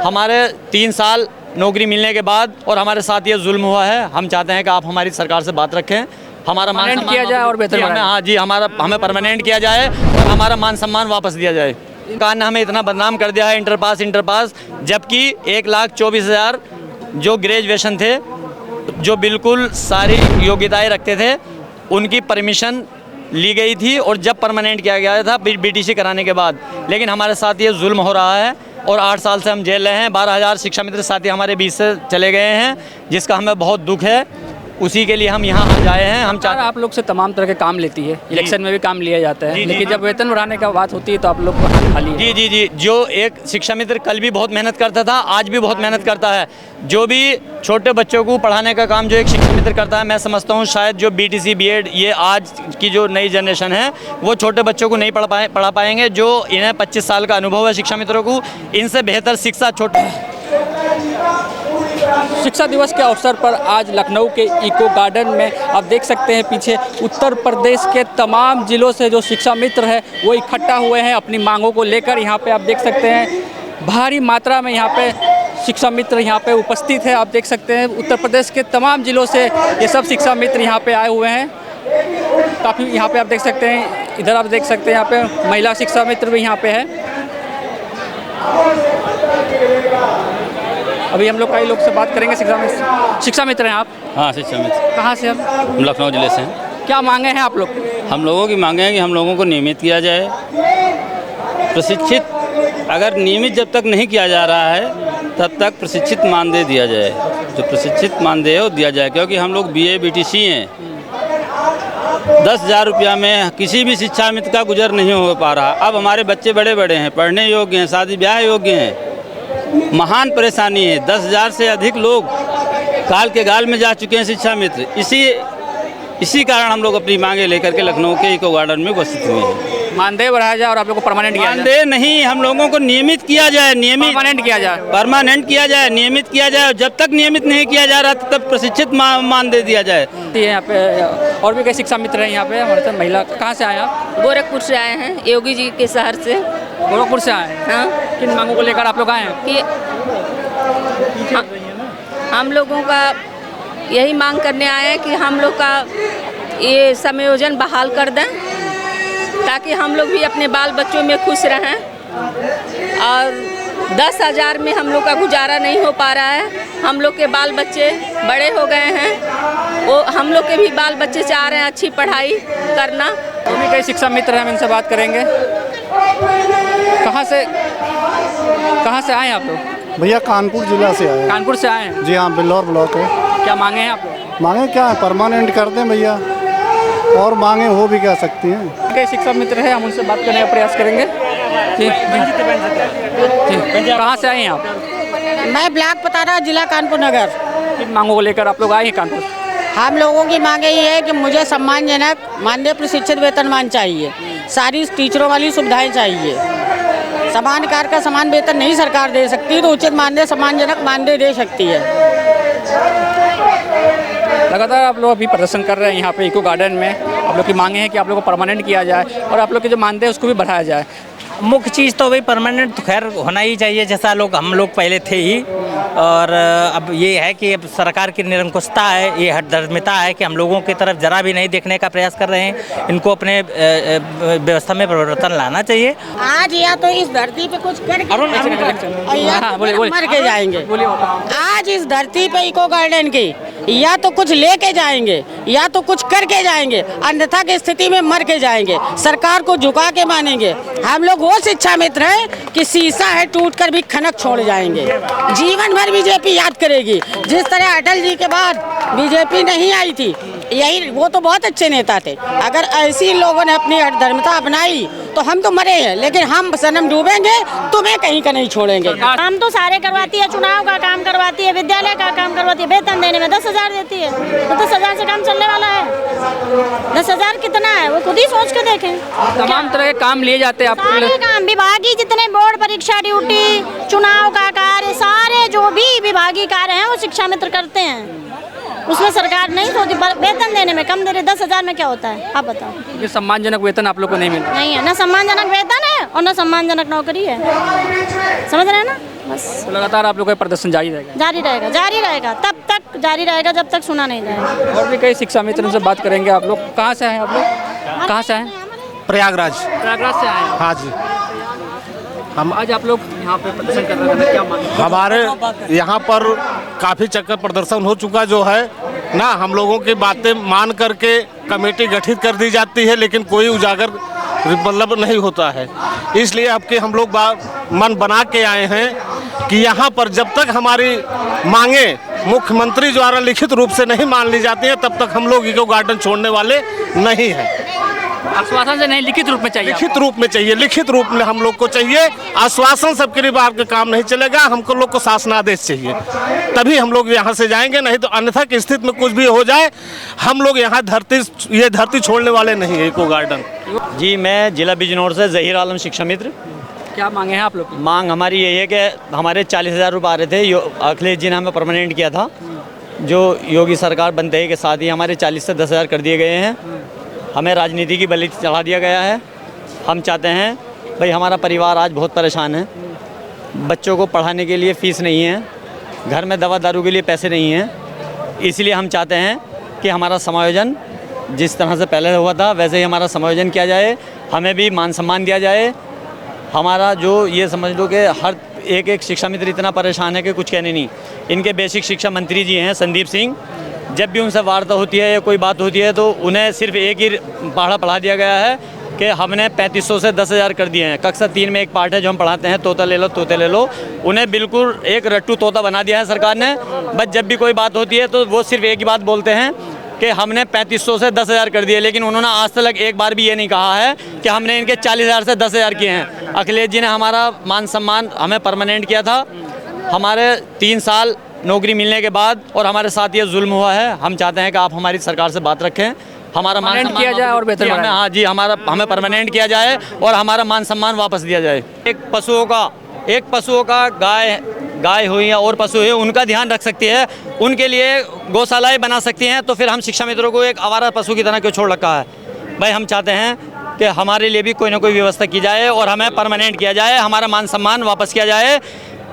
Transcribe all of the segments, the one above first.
हमारे 3 साल नौकरी मिलने के बाद और हमारे साथ ये जुल्म हुआ है। हम चाहते हैं कि आप हमारी सरकार से बात रखें, हमारा मान परमानेंट सम्मान किया जाए और बेहतर बनाए। हाँ जी, हमें परमानेंट किया जाए और हमारा मान सम्मान वापस दिया जाए। सरकार ने हमें इतना बदनाम कर दिया है इंटर पास, जबकि 1,24,000 जो ग्रेजुएशन थे, जो बिल्कुल सारी योग्यताएं रखते थे, उनकी परमिशन ली गई थी और जब परमानेंट किया गया था बीटीसी कराने के बाद, लेकिन हमारे साथ ये जुल्म हो रहा है और 8 साल से हम जेल रहे हैं। 12,000 शिक्षा मित्र साथी हमारे बीच से चले गए हैं, जिसका हमें बहुत दुख है। उसी के लिए हम यहाँ आज आए हैं। हम सरकार आप लोग से तमाम तरह के काम लेती है, इलेक्शन में भी काम लिया जाता है, लेकिन जब वेतन बढ़ाने का बात होती है तो आप लोग को हाथ खाली है। जी, जो एक शिक्षा मित्र कल भी बहुत मेहनत करता था, आज भी बहुत मेहनत करता है। जो भी छोटे बच्चों को पढ़ाने का काम जो एक शिक्षा मित्र करता है, मैं समझता हूँ शायद जो बीटीसी बीएड ये आज की जो नई जनरेशन है वो छोटे बच्चों को नहीं पढ़ा पाएंगे। जो इन्हें 25 साल का अनुभव है शिक्षा मित्रों को, इनसे बेहतर शिक्षा शिक्षा दिवस के अवसर पर आज लखनऊ के इको गार्डन में आप देख सकते हैं पीछे उत्तर प्रदेश के तमाम जिलों से जो शिक्षा मित्र है वो इकट्ठा हुए हैं अपनी मांगों को लेकर। यहाँ पे आप देख सकते हैं भारी मात्रा में यहाँ पे शिक्षा मित्र यहाँ पे उपस्थित है। आप देख सकते हैं उत्तर प्रदेश के तमाम जिलों से ये सब शिक्षा मित्र यहाँ पे आए हुए हैं। काफ़ी यहाँ पे आप देख सकते हैं, इधर आप देख सकते हैं यहाँ पे महिला शिक्षा मित्र भी यहाँ पे है। अभी हम लोग कई लोग से बात करेंगे। शिक्षा मित्र हैं आप? हाँ, शिक्षा मित्र। कहाँ से आप? हम लखनऊ जिले से हैं। क्या मांगे हैं आप लोग? हम लोगों की मांगे हैं कि हम लोगों को नियमित किया जाए, प्रशिक्षित। अगर नियमित जब तक नहीं किया जा रहा है तब तक प्रशिक्षित मानदेय दिया जाए। जो प्रशिक्षित मानदेय है वो दिया जाए, क्योंकि हम लोग BA BTC हैं। 10,000 रुपया में किसी भी शिक्षा मित्र का गुजर नहीं हो पा रहा। अब हमारे बच्चे बड़े बड़े हैं, पढ़ने योग्य हैं, शादी ब्याह योग्य हैं। महान परेशानी है। 10,000 से अधिक लोग काल के गाल में जा चुके हैं शिक्षा मित्र। इसी कारण हम लोग अपनी मांगे लेकर के लखनऊ के इको गार्डन में उपस्थित हुए हैं। मानदेय बढ़ाया जाए और आप लोग को परमानेंट किया जाए। मानदेय नहीं, हम लोगों को नियमित किया जाए। परमानेंट किया जाए, परमानेंट किया जाए, नियमित किया जाए। और जब तक नियमित नहीं किया जा रहा तब प्रशिक्षित मानदेय दिया जाए। यहाँ पे और भी कई शिक्षा मित्र हैं यहाँ पे हमारे साथ। महिला कहाँ से आए आप? गोरखपुर से आए हैं, योगी जी के शहर से। गोरखपुर से आए हैं? हाँ। किन मांगों को लेकर आप लोग आए हैं? कि हम लोगों का यही मांग करने आए हैं कि हम लोग का ये समायोजन बहाल कर दें, ताकि हम लोग भी अपने बाल बच्चों में खुश रहें। और 10,000 में हम लोग का गुजारा नहीं हो पा रहा है। हम लोग के बाल बच्चे बड़े हो गए हैं, वो हम लोग के भी बाल बच्चे चाह रहे हैं अच्छी पढ़ाई करना। वो भी कई शिक्षा मित्र हैं, हम इनसे बात करेंगे। कहाँ से आए हैं आप लोग? भैया कानपुर जिला से आए। कानपुर से आए हैं? जी हाँ, बिल्लौर ब्लॉक है। क्या मांगे हैं आप लोग? मांगे क्या है, परमानेंट कर दें भैया, और मांगे हो भी क्या सकती हैं। कई शिक्षा मित्र हैं, हम उनसे बात करने का प्रयास करेंगे। कहाँ से आए हैं आप? मैं ब्लॉक पतारा, जिला कानपुर नगर। किन मांगों को लेकर आप लोग आए हैं कानपुर? हम लोगों की मांग ये है कि मुझे सम्मानजनक मानदेय प्रशिक्षित वेतनमान चाहिए, सारी टीचरों वाली सुविधाएं चाहिए। समान कार्य का समान वेतन नहीं सरकार दे सकती, तो उचित मानदेय सम्मानजनक मानदेय दे सकती है। लगातार आप लोग अभी प्रदर्शन कर रहे हैं यहाँ पे इको गार्डन में। आप लोग की मांगे हैं कि आप लोग को परमानेंट किया जाए और आप लोग के जो मानदेय उसको भी बढ़ाया जाए। मुख्य चीज़ तो भाई परमानेंट तो खैर होना ही चाहिए, जैसा हम लोग पहले थे ही। और अब ये है कि अब सरकार की निरंकुशता है, ये हठधर्मिता है कि हम लोगों की तरफ जरा भी नहीं देखने का प्रयास कर रहे हैं। इनको अपने व्यवस्था में परिवर्तन लाना चाहिए। आज या तो इस धरती पे कुछ करके मर के जाएंगे। आज इस धरती पे इको गार्डन की या तो कुछ लेके जाएंगे या तो कुछ करके जाएंगे, अन्यथा की स्थिति में मर के जाएंगे। सरकार को झुका के मानेंगे। हम लोग वो शिक्षा मित्र हैं कि शीशा है टूट कर भी खनक छोड़ जाएंगे। जीवन भर बीजेपी याद करेगी। जिस तरह अटल जी के बाद बीजेपी नहीं आई थी, यही वो तो बहुत अच्छे नेता थे। अगर ऐसी लोगों ने अपनी हठधर्मिता अपनाई तो हम तो मरे हैं, लेकिन हम सनम डूबेंगे, तुम्हें कहीं का नहीं छोड़ेंगे। हम तो सारे करवाती है, चुनाव का काम करवाती है, विद्यालय का काम करवाती है, वेतन देने में 10,000 देती है। तो 10,000 से काम चलने वाला है? 10,000 कितना है वो खुद ही सोच के देखें। तमाम तरह के काम लिए जाते हैं आप? सारे काम विभागीय, जितने बोर्ड परीक्षा ड्यूटी, चुनाव का कार्य, सारे जो भी विभागीय कार्य हैं वो शिक्षा मित्र करते हैं। उसमें सरकार नहीं सोचती, वेतन देने में कम दे रही। 10,000 में क्या होता है आप बताओ? ये सम्मानजनक वेतन आप लोग को नहीं मिलता? नहीं है ना, सम्मानजनक वेतन है और ना सम्मानजनक नौकरी है। समझ रहे हैं ना? बस तो लगातार आप लोग का प्रदर्शन जारी रहेगा? जारी रहेगा तब तक जारी रहेगा जब तक सुना नहीं जाएगा। और भी कई शिक्षा मित्रों से बात करेंगे। आप लोग कहाँ से हैं? आप लोग कहाँ से हैं? प्रयागराज। प्रयागराज से आए हैं? हाँ जी। हम आज आप लोग यहाँ पे प्रदर्शन कर रहे हैं, क्या मांग? हमारे यहाँ पर काफ़ी चक्कर प्रदर्शन हो चुका जो है ना, हम लोगों की बातें मान करके कमेटी गठित कर दी जाती है, लेकिन कोई उजागर मतलब नहीं होता है। इसलिए अब के हम लोग मन बना के आए हैं कि यहाँ पर जब तक हमारी मांगे मुख्यमंत्री द्वारा लिखित रूप से नहीं मान ली जाती हैं, तब तक हम लोग इको गार्डन छोड़ने वाले नहीं हैं। आश्वासन से नहीं, लिखित रूप में चाहिए। लिखित रूप में चाहिए, लिखित रूप में हम लोग को चाहिए। आश्वासन सबके बार के काम नहीं चलेगा, हमको लोग को शासनादेश चाहिए, तभी हम लोग यहाँ से जाएंगे। नहीं तो अन्यथा की स्थिति में कुछ भी हो जाए, हम लोग यहाँ ये धरती छोड़ने वाले नहीं है इको गार्डन। जी, मैं जिला बिजनौर से ज़हीर आलम शिक्षा मित्र। क्या मांगे हैं आप लोग? मांग हमारी यही है कि हमारे 40,000 रुपये आ रहे थे, अखिलेश जी ने हमें परमानेंट किया था, जो योगी सरकार बनते ही के साथ ही हमारे 40 से 10,000 कर दिए गए हैं। हमें राजनीति की बलि चढ़ा दिया गया है। हम चाहते हैं भाई, हमारा परिवार आज बहुत परेशान है, बच्चों को पढ़ाने के लिए फ़ीस नहीं है, घर में दवा दारू के लिए पैसे नहीं हैं, इसलिए हम चाहते हैं कि हमारा समायोजन जिस तरह से पहले हुआ था वैसे ही हमारा समायोजन किया जाए, हमें भी मान सम्मान दिया जाए। हमारा जो ये समझ लो कि हर एक शिक्षा मित्र इतना परेशान है कि कुछ कहने नहीं। इनके बेसिक शिक्षा मंत्री जी हैं संदीप सिंह, जब भी उनसे वार्ता होती है या कोई बात होती है तो उन्हें सिर्फ एक ही पढ़ा पढ़ा दिया गया है कि हमने 3500 से 10,000 कर दिए हैं। कक्षा 3 में एक पार्ट है जो हम पढ़ाते हैं, तोता ले लो तोते ले लो, उन्हें बिल्कुल एक रट्टू तोता बना दिया है सरकार ने। बस जब भी कोई बात होती है तो वो सिर्फ एक ही बात बोलते हैं कि हमने 3500 से 10,000 कर दिए, लेकिन उन्होंने आज तक एक बार भी ये नहीं कहा है कि हमने इनके 40,000 से 10,000 किए हैं। अखिलेश जी ने हमारा मान सम्मान हमें परमानेंट किया था, हमारे 3 साल नौकरी मिलने के बाद, और हमारे साथ ये जुल्म हुआ है। हम चाहते हैं कि आप हमारी सरकार से बात रखें, हमारा मान सम्मान किया जाए और बेहतर हमें, हाँ जी, हमें परमानेंट किया जाए और हमारा मान सम्मान वापस दिया जाए। एक पशुओं का गाय हुई या और पशु हुए, उनका ध्यान रख सकती है, उनके लिए गौशालाएँ बना सकती हैं, तो फिर हम शिक्षा मित्रों को एक आवारा पशु की तरह क्यों छोड़ रखा है? भाई, हम चाहते हैं कि हमारे लिए भी कोई ना कोई व्यवस्था की जाए और हमें परमानेंट किया जाए, हमारा मान सम्मान वापस किया जाए।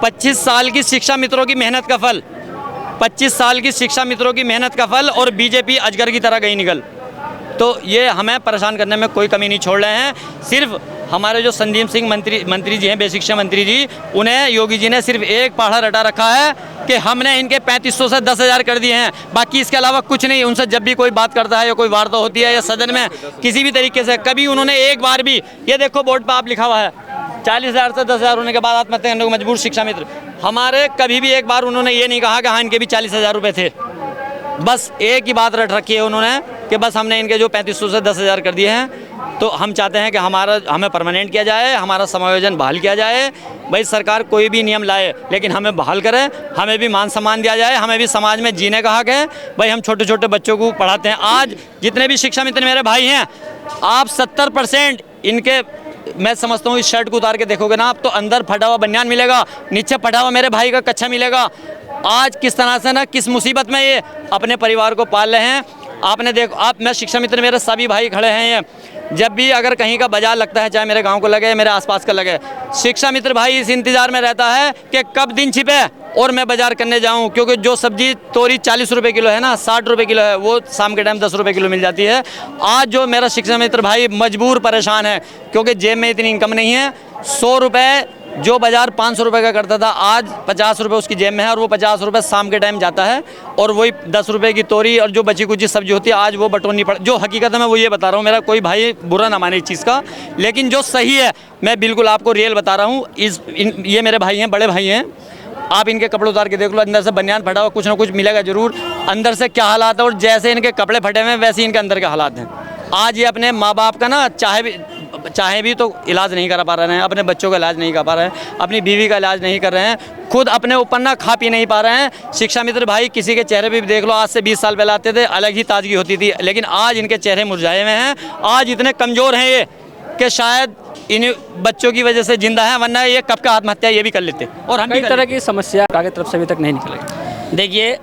25 साल की शिक्षा मित्रों की मेहनत का फल, 25 साल की शिक्षा मित्रों की मेहनत का फल, और बीजेपी अजगर की तरह गई निकल। तो ये हमें परेशान करने में कोई कमी नहीं छोड़ रहे हैं। सिर्फ हमारे जो संदीप सिंह मंत्री जी हैं, बेसिक शिक्षा मंत्री जी, उन्हें योगी जी ने सिर्फ एक पहाड़ा रटा रखा है कि हमने इनके 3500 से 10,000 कर दिए हैं, बाकी इसके अलावा कुछ नहीं। उनसे जब भी कोई बात करता है या कोई वार्ता होती है या सदन में किसी भी तरीके से, कभी उन्होंने एक बार भी, ये देखो बोर्ड पर आप लिखा हुआ है 40,000 से 10,000 होने के बाद आत्महत्या करने को मजबूर शिक्षा मित्र, हमारे कभी भी एक बार उन्होंने ये नहीं कहा कि हाँ इनके भी 40,000 रुपये थे। बस एक ही बात रट रखी है उन्होंने कि बस हमने इनके जो 3500 से 10,000 कर दिए हैं। तो हम चाहते हैं कि हमें परमानेंट किया जाए, हमारा समायोजन बहाल किया जाए। भाई, सरकार कोई भी नियम लाए लेकिन हमें बहाल करे, हमें भी मान सम्मान दिया जाए, हमें भी समाज में जीने का हक है। भाई, हम छोटे छोटे बच्चों को पढ़ाते हैं। आज जितने भी शिक्षा मित्र मेरे भाई हैं, आप 70% इनके, मैं समझता हूँ इस शर्ट को उतार के देखोगे ना आप, तो अंदर फटा हुआ बनियान मिलेगा, नीचे फटा हुआ मेरे भाई का कच्छा मिलेगा। आज किस तरह से ना, किस मुसीबत में ये अपने परिवार को पाल रहे हैं। आपने देखो, मैं शिक्षा मित्र, मेरे सभी भाई खड़े हैं, ये जब भी अगर कहीं का बाजार लगता है, चाहे मेरे गांव को लगे मेरे आसपास का लगे, शिक्षा मित्र भाई इस इंतजार में रहता है कि कब दिन छिपे और मैं बाजार करने जाऊं, क्योंकि जो सब्जी तोरी 40 रुपये किलो है ना, 60 रुपये किलो है, वो शाम के टाइम 10 रुपये किलो मिल जाती है। आज जो मेरा शिक्षा मित्र भाई मजबूर परेशान है, क्योंकि जेब में इतनी इनकम नहीं है। 100 रुपये जो बाजार 500 रुपये का करता था, आज 50 रुपये उसकी जेब में है, और वो 50 रुपये शाम के टाइम जाता है, और वही 10 रुपये की तोरी और जो बची कुची सब्जी होती है आज वो बटोरनी पड़। जो हकीकत है मैं वो ये बता रहा हूँ, मेरा कोई भाई बुरा ना माने इस चीज़ का, लेकिन जो सही है मैं बिल्कुल आपको रियल बता रहा हूँ। ये मेरे भाई हैं, बड़े भाई हैं, आप इनके कपड़े उतार के देख लो, अंदर से बनियान फटा हुआ कुछ ना कुछ मिलेगा जरूर, अंदर से क्या हालात है, और जैसे इनके कपड़े फटे हुए हैं वैसे इनके अंदर के हालात हैं। आज ये अपने माँ बाप का ना चाहे भी तो इलाज नहीं करा पा रहे हैं, अपने बच्चों का इलाज नहीं कर पा रहे हैं, अपनी बीवी का इलाज नहीं कर रहे हैं, खुद अपने ऊपर ना खा पी नहीं पा रहे हैं। शिक्षा मित्र भाई किसी के चेहरे पे भी देख लो, आज से 20 साल पहले आते थे, अलग ही ताजगी होती थी, लेकिन आज इनके चेहरे मुरझाए हुए हैं। आज इतने कमज़ोर हैं ये कि शायद इन बच्चों की वजह से जिंदा है, वरना ये कब का आत्महत्या ये भी कर लेते। और हम कई तरह की समस्या आगे तरफ से अभी तक नहीं निकलेगी। देखिए,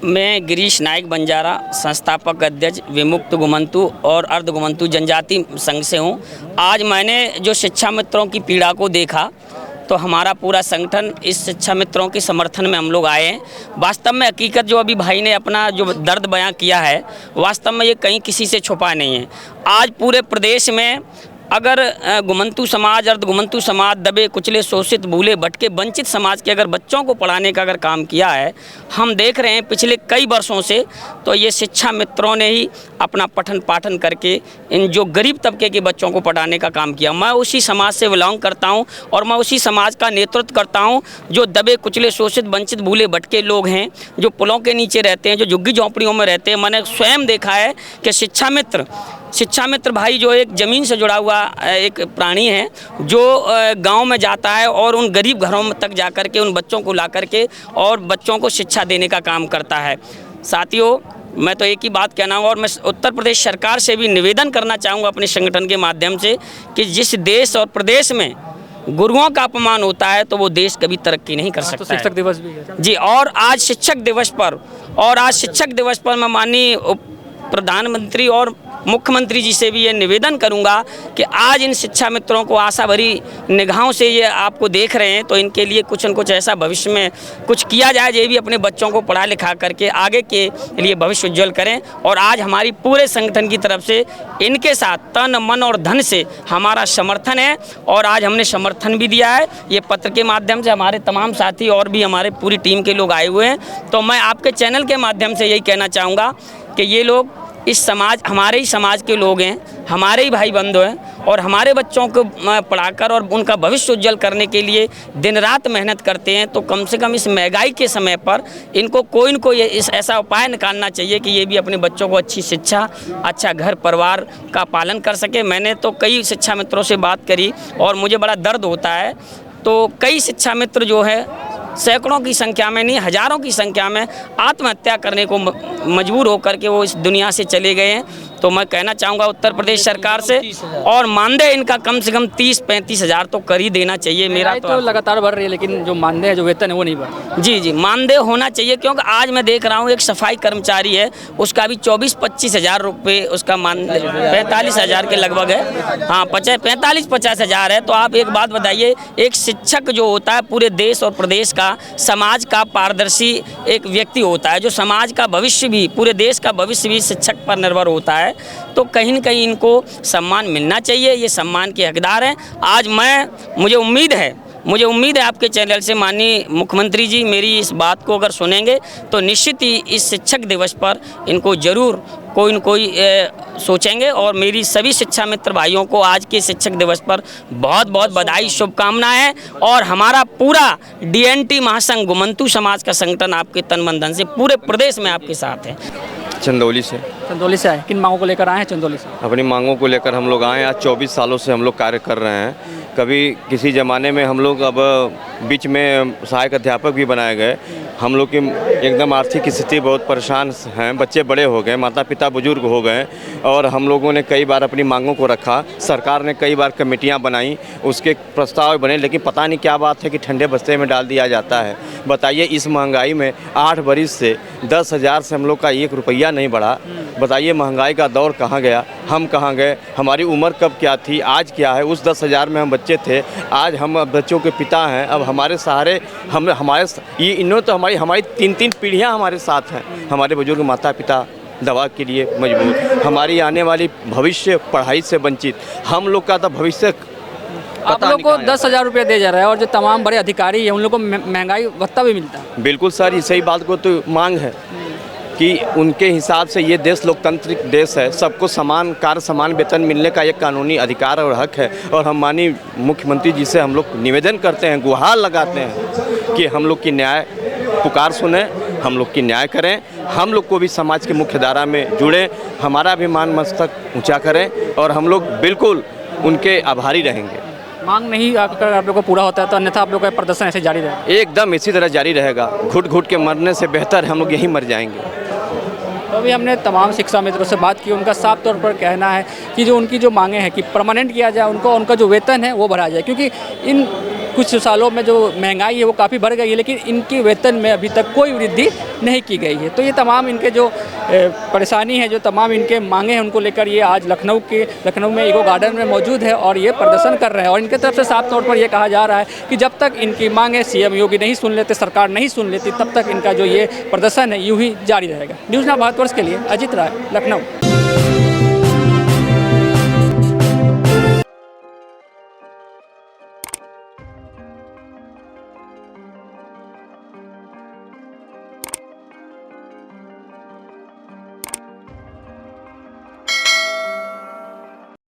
मैं गिरीश नाइक बंजारा, संस्थापक अध्यक्ष विमुक्त गुमंतु और अर्ध गुमंतु जनजाति संघ से हूँ। आज मैंने जो शिक्षा मित्रों की पीड़ा को देखा, तो हमारा पूरा संगठन इस शिक्षा मित्रों के समर्थन में हम लोग आए हैं। वास्तव में हकीकत जो अभी भाई ने अपना जो दर्द बयां किया है, वास्तव में ये कहीं किसी से छुपा नहीं है। आज पूरे प्रदेश में अगर घुमंतू समाज, अर्ध घुमंतू समाज, दबे कुचले, शोषित, भूले भटके, वंचित समाज के अगर बच्चों को पढ़ाने का अगर काम किया है, हम देख रहे हैं पिछले कई वर्षों से, तो ये शिक्षा मित्रों ने ही अपना पठन पाठन करके इन जो गरीब तबके के बच्चों को पढ़ाने का काम किया। मैं उसी समाज से बिलोंग करता हूँ और मैं उसी समाज का नेतृत्व करता हूँ जो दबे कुचले, शोषित, वंचित, भूले भटके लोग हैं, जो पुलों के नीचे रहते हैं, जो झुग्गी झोंपड़ियों में रहते हैं। मैंने स्वयं देखा है कि शिक्षा मित्र भाई जो एक ज़मीन से जुड़ा हुआ एक प्राणी है, जो गांव में जाता है और उन गरीब घरों तक जाकर के उन बच्चों को ला करके और बच्चों को शिक्षा देने का काम करता है। साथियों, मैं तो एक ही बात कहना हूँ और मैं उत्तर प्रदेश सरकार से भी निवेदन करना चाहूँगा अपने संगठन के माध्यम से कि जिस देश और प्रदेश में गुरुओं का अपमान होता है तो वो देश कभी तरक्की नहीं कर सकता। तो शिक्षक दिवस भी है जी, और आज शिक्षक दिवस पर मैं माननीय प्रधानमंत्री और मुख्यमंत्री जी से भी ये निवेदन करूंगा कि आज इन शिक्षा मित्रों को आशा भरी निगाहों से ये आपको देख रहे हैं, तो इनके लिए कुछ न कुछ ऐसा भविष्य में कुछ किया जाए, ये भी अपने बच्चों को पढ़ा लिखा करके आगे के लिए भविष्य उज्ज्वल करें। और आज हमारी पूरे संगठन की तरफ से इनके साथ तन मन और धन से हमारा समर्थन है और आज हमने समर्थन भी दिया है। ये पत्र के माध्यम से हमारे तमाम साथी और भी हमारे पूरी टीम के लोग आए हुए हैं। तो मैं आपके चैनल के माध्यम से यही कहना चाहूँगा कि ये लोग इस समाज, हमारे ही समाज के लोग हैं, हमारे ही भाई बंधु हैं और हमारे बच्चों को पढ़ाकर और उनका भविष्य उज्जवल करने के लिए दिन रात मेहनत करते हैं। तो कम से कम इस महंगाई के समय पर इनको कोई न कोई इस ऐसा उपाय निकालना चाहिए कि ये भी अपने बच्चों को अच्छी शिक्षा, अच्छा घर परिवार का पालन कर सके। मैंने तो कई शिक्षा मित्रों से बात करी और मुझे बड़ा दर्द होता है। तो कई शिक्षा मित्र जो है सैकड़ों की संख्या में नहीं, हज़ारों की संख्या में आत्महत्या करने को मजबूर होकर के वो इस दुनिया से चले गए हैं। तो मैं कहना चाहूँगा उत्तर प्रदेश सरकार से, और मानदेय इनका कम से कम 30-35 हज़ार तो कर ही देना चाहिए। मेरा तो लगातार बढ़ रही है, लेकिन जो मानदेय है, जो वेतन है, वो नहीं बढ़ रहा। जी, मानदेय होना चाहिए, क्योंकि आज मैं देख रहा हूँ एक सफाई कर्मचारी है, उसका भी 24-25 हज़ार रुपये उसका मानदेय 45 हज़ार के लगभग है। हाँ, 45-50 हज़ार है। तो आप एक बात बताइए, एक शिक्षक जो होता है पूरे देश और प्रदेश का, समाज का पारदर्शी एक व्यक्ति होता है, जो समाज का भविष्य भी, पूरे देश का भविष्य भी शिक्षक पर निर्भर होता है। तो कहीं न कहीं इनको सम्मान मिलना चाहिए, ये सम्मान के हकदार हैं। आज मुझे उम्मीद है आपके चैनल से माननीय मुख्यमंत्री जी मेरी इस बात को अगर सुनेंगे तो निश्चित ही इस शिक्षक दिवस पर इनको ज़रूर कोई न कोई सोचेंगे। और मेरी सभी शिक्षा मित्र भाइयों को आज के शिक्षक दिवस पर बहुत बहुत बधाई, शुभकामनाएं। और हमारा पूरा DNT महासंघ घुमंतू समाज का संगठन आपके तन मन धन से पूरे प्रदेश में आपके साथ है। चंदौली से आए, किन मांगों को लेकर आए हैं चंदौली से? अपनी मांगों को लेकर हम लोग आए। आज 24 सालों से हम लोग कार्य कर रहे हैं। कभी किसी ज़माने में हम लोग, अब बीच में सहायक अध्यापक भी बनाए गए। हम लोग की एकदम आर्थिक स्थिति बहुत परेशान हैं, बच्चे बड़े हो गए, माता पिता बुजुर्ग हो गए और हम लोगों ने कई बार अपनी मांगों को रखा। सरकार ने कई बार कमेटियां बनाई, उसके प्रस्ताव बने, लेकिन पता नहीं क्या बात है कि ठंडे बस्ते में डाल दिया जाता है। बताइए, इस महंगाई में 8 बरिस से 10 हज़ार से हम लोग का 1 रुपया नहीं बढ़ा। बताइए, महंगाई का दौर कहाँ गया, हम कहाँ गए, हमारी उम्र कब क्या थी, आज क्या है। उस 10 हज़ार में हम बच्चे थे, आज हम बच्चों के पिता हैं। अब हमारे सहारे इन्होंने तो हमारी 3-3 पीढ़ियाँ हमारे साथ हैं। हमारे बुजुर्ग माता पिता दवा के लिए मजबूर, हमारी आने वाली भविष्य पढ़ाई से वंचित, हम लोग का तो भविष्य। आप लोग को 10,000 रुपये दे जा रहा है और जो तमाम बड़े अधिकारी हैं उन लोगों को महंगाई भत्ता भी मिलता है। बिल्कुल सर, इसी बात को तो मांग है कि उनके हिसाब से ये देश लोकतांत्रिक देश है, सबको समान कार्य समान वेतन मिलने का एक कानूनी अधिकार और हक है। और हम माननीय मुख्यमंत्री जी से हम लोग निवेदन करते हैं, गुहार लगाते हैं कि हम लोग की न्याय पुकार सुने, हम लोग की न्याय करें, हम लोग को भी समाज के मुख्य धारा में जुड़ें, हमारा भी मान मस्तक ऊँचा करें और हम लोग बिल्कुल उनके आभारी रहेंगे। मांग नहीं अगर आप लोग को पूरा होता है तो अन्यथा आप लोग का प्रदर्शन ऐसे जारी रहेगा? एकदम इसी तरह जारी रहेगा। घुट घुट के मरने से बेहतर हम लोग यहीं मर जाएंगे। तो अभी हमने तमाम शिक्षा मित्रों से बात की, उनका साफ तौर पर कहना है कि जो उनकी जो मांगे हैं कि परमानेंट किया जाए, उनका जो वेतन है वो बढ़ाया जाए, क्योंकि इन कुछ सालों में जो महंगाई है वो काफ़ी बढ़ गई है, लेकिन इनके वेतन में अभी तक कोई वृद्धि नहीं की गई है। तो ये तमाम इनके जो परेशानी है, जो तमाम इनके मांगे हैं, उनको लेकर ये आज लखनऊ में ईको गार्डन में मौजूद है और ये प्रदर्शन कर रहे हैं। और इनके तरफ से साफ तौर पर ये कहा जा रहा है कि जब तक इनकी मांगे सीएम योगी नहीं सुन लेते, सरकार नहीं सुन लेती, तब तक इनका जो ये प्रदर्शन है यूँ ही जारी रहेगा। न्यूज़ नाउ भारतवर्ष के लिए अजित राय, लखनऊ।